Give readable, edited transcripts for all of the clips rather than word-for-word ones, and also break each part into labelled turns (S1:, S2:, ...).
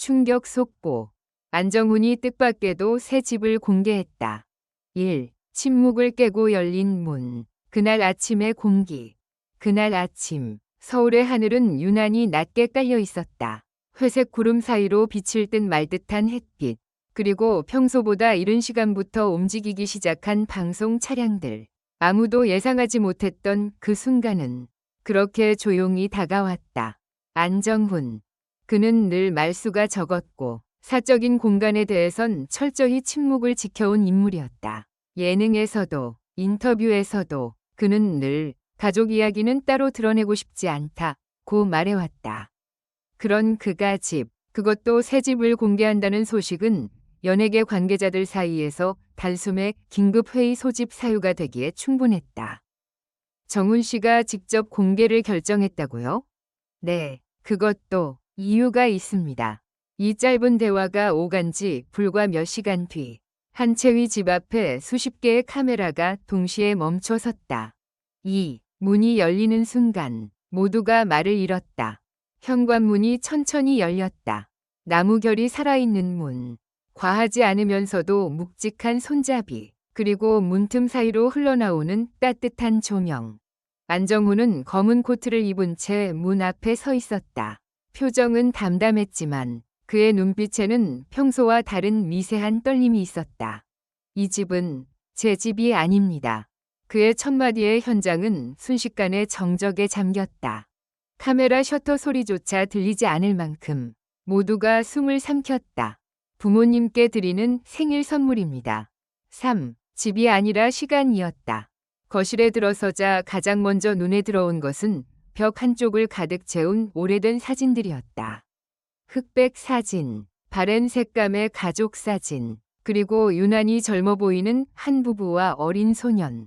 S1: 충격 속보. 안정훈이 뜻밖에도 새 집을 공개했다. 1. 침묵을 깨고 열린 문. 그날 아침의 공기. 그날 아침, 서울의 하늘은 유난히 낮게 깔려 있었다. 회색 구름 사이로 빛을 뜬 말듯한 햇빛. 그리고 평소보다 이른 시간부터 움직이기 시작한 방송 차량들. 아무도 예상하지 못했던 그 순간은 그렇게 조용히 다가왔다. 안정훈. 그는 늘 말수가 적었고 사적인 공간에 대해선 철저히 침묵을 지켜온 인물이었다. 예능에서도 인터뷰에서도 그는 늘 가족 이야기는 따로 드러내고 싶지 않다고 말해왔다. 그런 그가 그것도 새 집을 공개한다는 소식은 연예계 관계자들 사이에서 단숨에 긴급회의 소집 사유가 되기에 충분했다. 정훈 씨가 직접 공개를 결정했다고요? 네, 그것도 이유가 있습니다. 이 짧은 대화가 오간 지 불과 몇 시간 뒤, 한채위 집 앞에 수십 개의 카메라가 동시에 멈춰 섰다. 이 문이 열리는 순간 모두가 말을 잃었다. 현관문이 천천히 열렸다. 나무결이 살아있는 문, 과하지 않으면서도 묵직한 손잡이, 그리고 문틈 사이로 흘러나오는 따뜻한 조명. 안정훈은 검은 코트를 입은 채 문 앞에 서 있었다. 표정은 담담했지만 그의 눈빛에는 평소와 다른 미세한 떨림이 있었다. 이 집은 제 집이 아닙니다. 그의 첫마디의 현장은 순식간에 정적에 잠겼다. 카메라 셔터 소리조차 들리지 않을 만큼 모두가 숨을 삼켰다. 부모님께 드리는 생일 선물입니다. 3. 집이 아니라 시간이었다. 거실에 들어서자 가장 먼저 눈에 들어온 것은 벽 한쪽을 가득 채운 오래된 사진들이었다. 흑백 사진, 바랜 색감의 가족 사진, 그리고 유난히 젊어 보이는 한 부부와 어린 소년.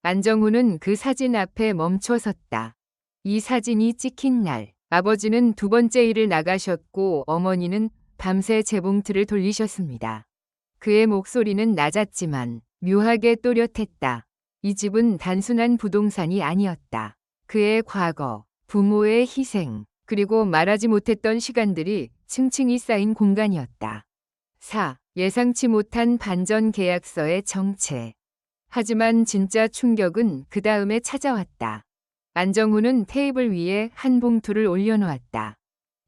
S1: 안정훈은 그 사진 앞에 멈춰 섰다. 이 사진이 찍힌 날, 아버지는 두 번째 일을 나가셨고 어머니는 밤새 재봉틀을 돌리셨습니다. 그의 목소리는 낮았지만 묘하게 또렷했다. 이 집은 단순한 부동산이 아니었다. 그의 과거, 부모의 희생, 그리고 말하지 못했던 시간들이 층층이 쌓인 공간이었다. 4. 예상치 못한 반전 계약서의 정체. 하지만 진짜 충격은 그 다음에 찾아왔다. 안정훈은 테이블 위에 한 봉투를 올려놓았다.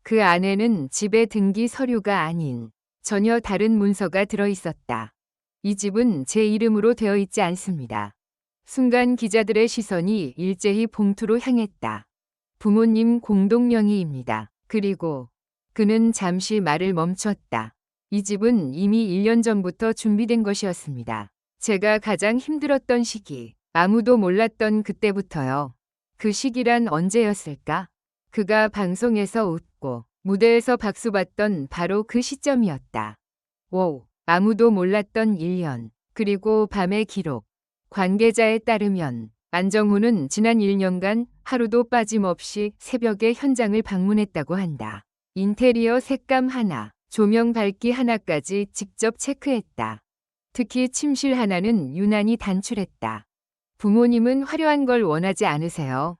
S1: 그 안에는 집의 등기 서류가 아닌 전혀 다른 문서가 들어있었다. 이 집은 제 이름으로 되어 있지 않습니다. 순간 기자들의 시선이 일제히 봉투로 향했다. 부모님 공동명의입니다. 그리고 그는 잠시 말을 멈췄다. 이 집은 이미 1년 전부터 준비된 것이었습니다. 제가 가장 힘들었던 시기, 아무도 몰랐던 그때부터요. 그 시기란 언제였을까? 그가 방송에서 웃고 무대에서 박수받던 바로 그 시점이었다. 오, 아무도 몰랐던 1년, 그리고 밤의 기록. 관계자에 따르면 안정훈은 지난 1년간 하루도 빠짐없이 새벽에 현장을 방문했다고 한다. 인테리어 색감 하나, 조명 밝기 하나까지 직접 체크했다. 특히 침실 하나는 유난히 단출했다. 부모님은 화려한 걸 원하지 않으세요.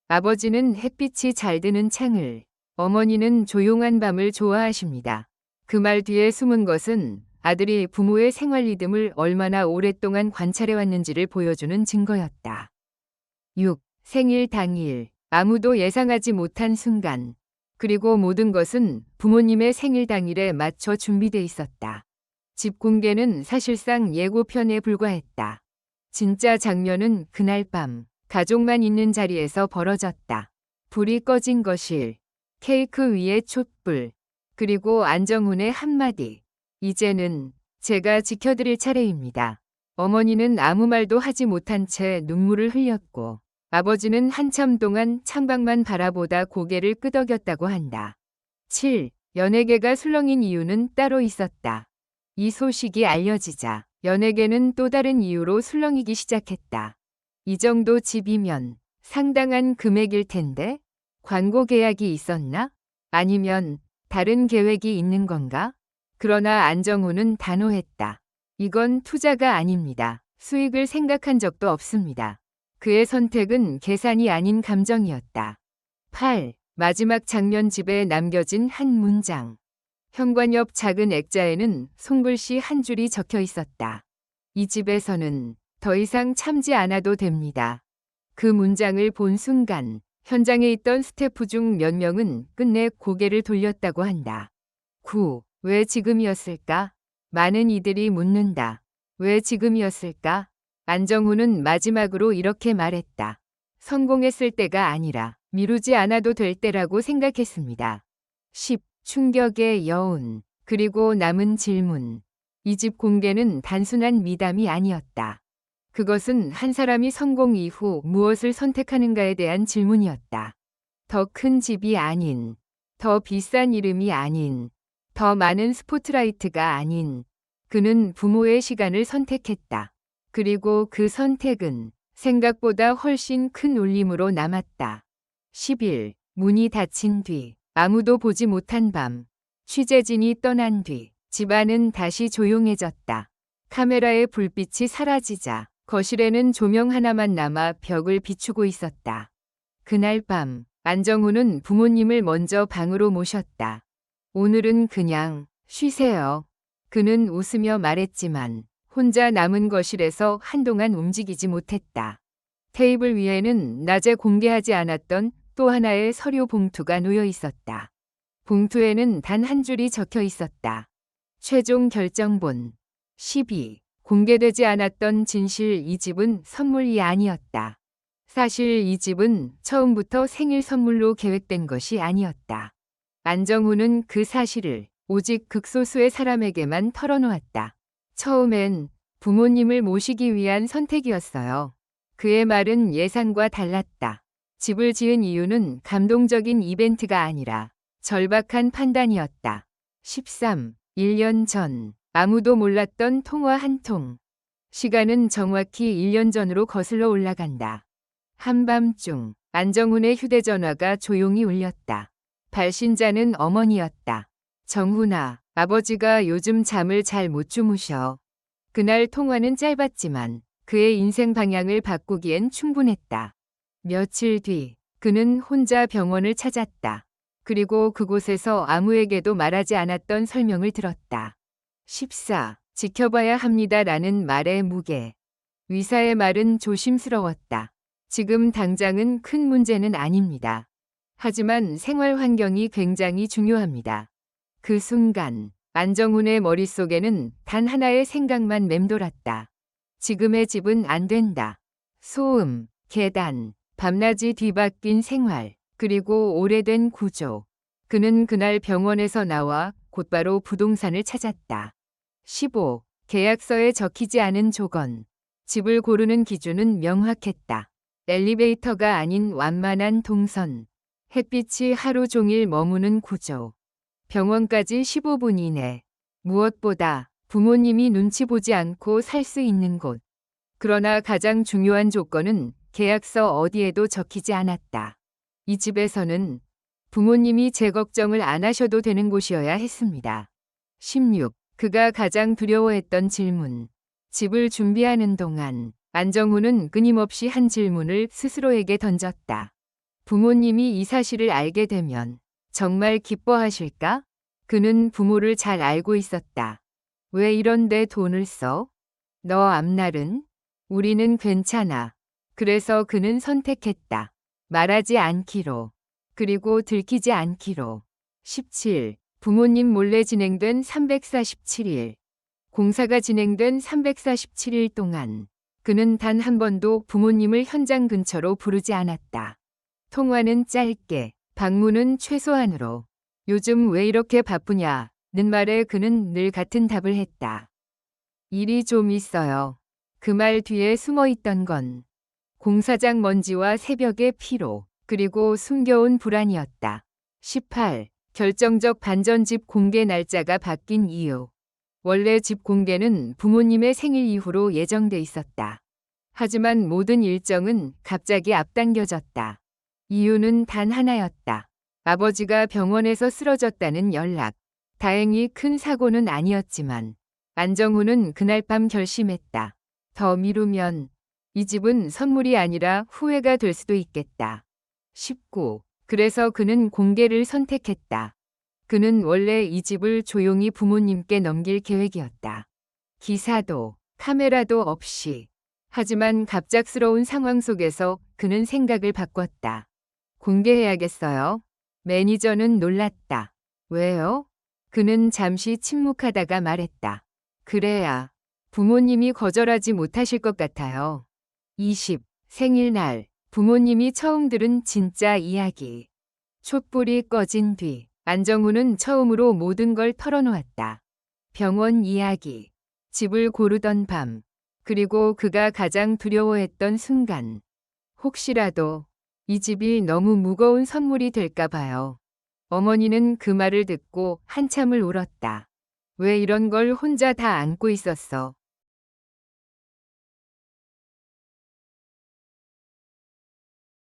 S1: 아버지는 햇빛이 잘 드는 창을, 어머니는 조용한 밤을 좋아하십니다. 그 말 뒤에 숨은 것은 아들이 부모의 생활 리듬을 얼마나 오랫동안 관찰해왔는지를 보여주는 증거였다. 6. 생일 당일, 아무도 예상하지 못한 순간. 그리고 모든 것은 부모님의 생일 당일에 맞춰 준비돼 있었다. 집 공개는 사실상 예고편에 불과했다. 진짜 장면은 그날 밤, 가족만 있는 자리에서 벌어졌다. 불이 꺼진 거실, 케이크 위에 촛불, 그리고 안정훈의 한마디. 이제는 제가 지켜드릴 차례입니다. 어머니는 아무 말도 하지 못한 채 눈물을 흘렸고 아버지는 한참 동안 창밖만 바라보다 고개를 끄덕였다고 한다. 7. 연예계가 술렁인 이유는 따로 있었다. 이 소식이 알려지자 연예계는 또 다른 이유로 술렁이기 시작했다. 이 정도 집이면 상당한 금액일 텐데 광고 계약이 있었나? 아니면 다른 계획이 있는 건가? 그러나 안정훈은 단호했다. 이건 투자가 아닙니다. 수익을 생각한 적도 없습니다. 그의 선택은 계산이 아닌 감정이었다. 8. 마지막 장면 집에 남겨진 한 문장. 현관 옆 작은 액자에는 손글씨 한 줄이 적혀 있었다. 이 집에서는 더 이상 참지 않아도 됩니다. 그 문장을 본 순간 현장에 있던 스태프 중 몇 명은 끝내 고개를 돌렸다고 한다. 9. 왜 지금이었을까? 많은 이들이 묻는다. 왜 지금이었을까? 안정훈은 마지막으로 이렇게 말했다. 성공했을 때가 아니라 미루지 않아도 될 때라고 생각했습니다. 10. 충격의 여운. 그리고 남은 질문. 이 집 공개는 단순한 미담이 아니었다. 그것은 한 사람이 성공 이후 무엇을 선택하는가에 대한 질문이었다. 더 큰 집이 아닌, 더 비싼 이름이 아닌, 더 많은 스포트라이트가 아닌, 그는 부모의 시간을 선택했다. 그리고 그 선택은 생각보다 훨씬 큰 울림으로 남았다. 10일, 문이 닫힌 뒤, 아무도 보지 못한 밤, 취재진이 떠난 뒤, 집안은 다시 조용해졌다. 카메라의 불빛이 사라지자 거실에는 조명 하나만 남아 벽을 비추고 있었다. 그날 밤, 안정훈은 부모님을 먼저 방으로 모셨다. 오늘은 그냥 쉬세요. 그는 웃으며 말했지만 혼자 남은 거실에서 한동안 움직이지 못했다. 테이블 위에는 낮에 공개하지 않았던 또 하나의 서류 봉투가 놓여 있었다. 봉투에는 단 한 줄이 적혀 있었다. 최종 결정본 12. 공개되지 않았던 진실. 이 집은 선물이 아니었다. 사실 이 집은 처음부터 생일 선물로 계획된 것이 아니었다. 안정훈은 그 사실을 오직 극소수의 사람에게만 털어놓았다. 처음엔 부모님을 모시기 위한 선택이었어요. 그의 말은 예상과 달랐다. 집을 지은 이유는 감동적인 이벤트가 아니라 절박한 판단이었다. 13. 1년 전, 아무도 몰랐던 통화 한 통. 시간은 정확히 1년 전으로 거슬러 올라간다. 한밤중, 안정훈의 휴대전화가 조용히 울렸다. 발신자는 어머니였다. 정훈아, 아버지가 요즘 잠을 잘 못 주무셔. 그날 통화는 짧았지만 그의 인생 방향을 바꾸기엔 충분했다. 며칠 뒤, 그는 혼자 병원을 찾았다. 그리고 그곳에서 아무에게도 말하지 않았던 설명을 들었다. 14. 지켜봐야 합니다라는 말의 무게. 의사의 말은 조심스러웠다. 지금 당장은 큰 문제는 아닙니다. 하지만 생활 환경이 굉장히 중요합니다. 그 순간 안정훈의 머릿속에는 단 하나의 생각만 맴돌았다. 지금의 집은 안 된다. 소음, 계단, 밤낮이 뒤바뀐 생활, 그리고 오래된 구조. 그는 그날 병원에서 나와 곧바로 부동산을 찾았다. 15. 계약서에 적히지 않은 조건. 집을 고르는 기준은 명확했다. 엘리베이터가 아닌 완만한 동선. 햇빛이 하루 종일 머무는 구조. 병원까지 15분 이내. 무엇보다 부모님이 눈치 보지 않고 살 수 있는 곳. 그러나 가장 중요한 조건은 계약서 어디에도 적히지 않았다. 이 집에서는 부모님이 제 걱정을 안 하셔도 되는 곳이어야 했습니다. 16. 그가 가장 두려워했던 질문. 집을 준비하는 동안 안정훈은 끊임없이 한 질문을 스스로에게 던졌다. 부모님이 이 사실을 알게 되면 정말 기뻐하실까? 그는 부모를 잘 알고 있었다. 왜 이런데 돈을 써? 너 앞날은? 우리는 괜찮아. 그래서 그는 선택했다. 말하지 않기로. 그리고 들키지 않기로. 17. 부모님 몰래 진행된 347일. 공사가 진행된 347일 동안 그는 단 한 번도 부모님을 현장 근처로 부르지 않았다. 통화는 짧게, 방문은 최소한으로. 요즘 왜 이렇게 바쁘냐? 는 말에 그는 늘 같은 답을 했다. 일이 좀 있어요. 그 말 뒤에 숨어 있던 건 공사장 먼지와 새벽의 피로, 그리고 숨겨온 불안이었다. 18. 결정적 반전. 집 공개 날짜가 바뀐 이유. 원래 집 공개는 부모님의 생일 이후로 예정돼 있었다. 하지만 모든 일정은 갑자기 앞당겨졌다. 이유는 단 하나였다. 아버지가 병원에서 쓰러졌다는 연락. 다행히 큰 사고는 아니었지만 안정훈은 그날 밤 결심했다. 더 미루면 이 집은 선물이 아니라 후회가 될 수도 있겠다. 19. 그래서 그는 공개를 선택했다. 그는 원래 이 집을 조용히 부모님께 넘길 계획이었다. 기사도 카메라도 없이. 하지만 갑작스러운 상황 속에서 그는 생각을 바꿨다. 공개해야겠어요. 매니저는 놀랐다. 왜요? 그는 잠시 침묵하다가 말했다. 그래야 부모님이 거절하지 못하실 것 같아요. 20. 생일날 부모님이 처음 들은 진짜 이야기. 촛불이 꺼진 뒤 안정훈은 처음으로 모든 걸 털어놓았다. 병원 이야기, 집을 고르던 밤, 그리고 그가 가장 두려워했던 순간. 혹시라도 이 집이 너무 무거운 선물이 될까 봐요. 어머니는 그 말을 듣고 한참을 울었다. 왜 이런 걸 혼자 다 안고 있었어?